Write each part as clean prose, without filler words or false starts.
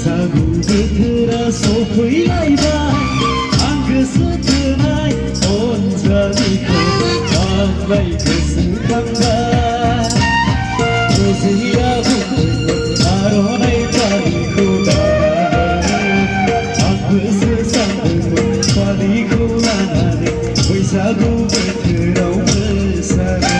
बैसागु बोथोरा सफैलायबाय आं गोसो थोनाय अनजालिखौ आंलाय गोसोखांबाय रजिया बुंदोंमोन आर'नाइ फालिखौ लानानै आंबोसो सानदोंमोन फालिखौ लानानै बैसागु बोथोराव मोसानो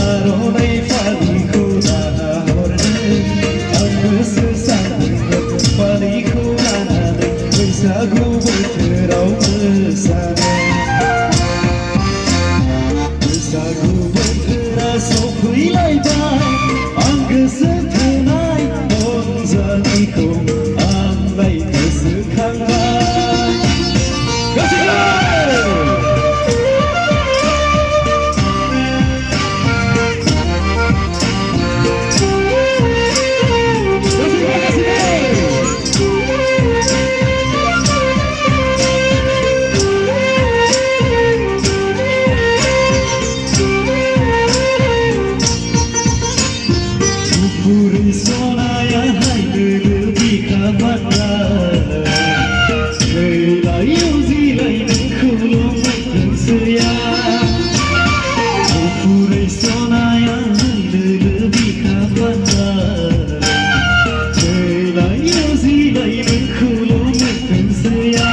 आर'नाइ फालिखौ लाना हरनो आंबोसो सानदोंमोन फालिखौ लानानै बैसागु बोथोराव मोसानो बैसागु बोथोरा सफैलायबाय आं गोसो थोनाय अनजालिखौ आंलाय गोसोखांबाय बुरै सनाया हायनो बिखा फात्रा गैलायाव जिलाय नोंखौल' मोनथोंसैया बुरै सनाया हायनो बिखा फात्रा गैलायाव जिलाय नोंखौल' मोनथोंसैया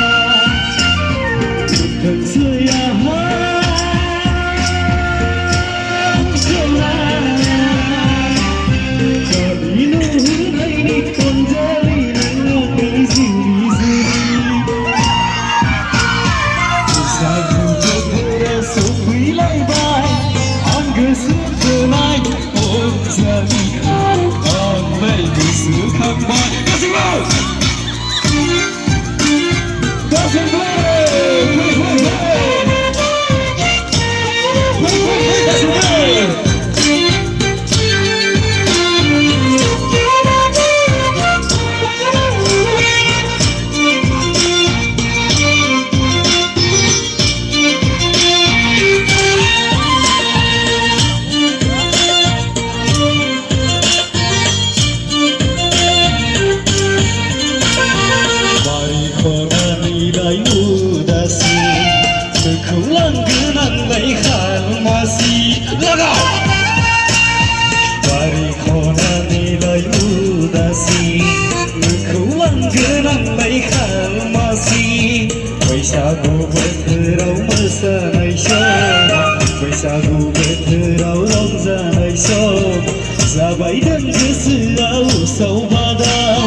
बैसागु बोथोराव मोसानाय सम बैसागु बोथोराव रंजानाय सम जाबाय दों गोसोआव उसाव बादाव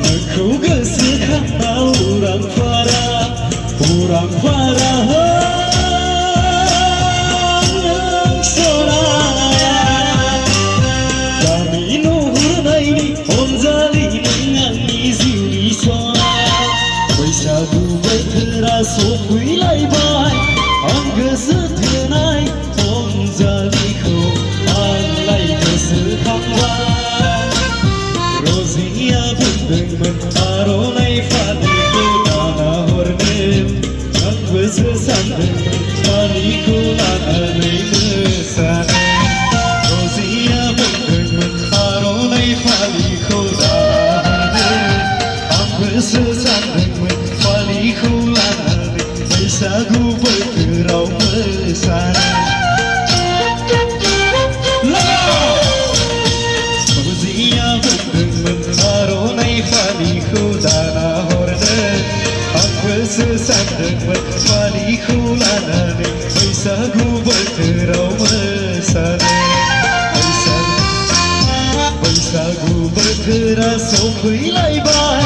नोंखौ गोसोखांनाव उरां फारा गामि नुहुरनायनि अनजालि नों आंनि जिउनि सना बैसागु बोथोरा सफैलायबाय आं गोसो थोनाय अनजालिखौ आंलाय गोसोखांबाय रजिया बुंदोंमोन आर'नाइ फालिखौ लाना हरनो आंबोसो सानदोंमोन फालिखौ लानानै मोसानो रजिया बुंदोंमोन आर'नाइ फालिखौ लाना हरनो आंबोसो सानदोंमोन फालिखौ लानानै बैसागु बोथोराव मोसानो रजिया बुंदोंमोन आर'नाइ फालिखौ दाना हरनो आंबोसो सानदोंमोन फालिखौ लानानै बैसागु बोथोराव मोसानो बैसागु बोथोरा सफैलायबाय